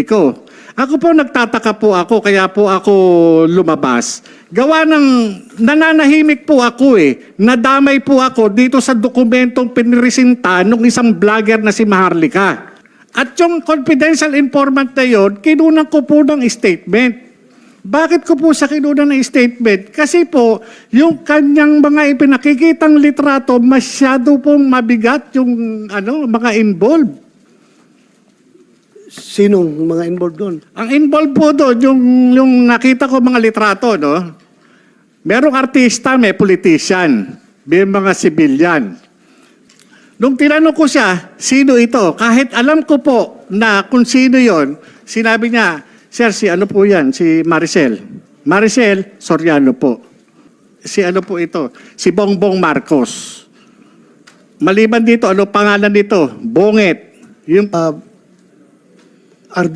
ko. Ako po nagtataka po ako, kaya po ako lumabas. Gawa ng nananahimik po ako Nadamay po ako dito sa dokumentong pinresinta ng isang vlogger na si Maharlika. At yung confidential informant na yun, kinunan ko po ng statement. Bakit ko po sa kinunan ng statement? Kasi po, yung kanyang mga ipinakikitang litrato, masyado pong mabigat yung mga involved. Sinong mga involved doon? Ang involved po doon, yung nakita ko mga litrato, no? Merong artista, may politician, may mga civilian. Nung tinanong ko siya, sino ito? Kahit alam ko po na kung sino yon, sinabi niya, Sir, si ano po yan? Si Maricel. Maricel Soriano po. Si ano po ito? Si Bongbong Marcos. Maliban dito, ano pangalan nito? Bonget. Yung RD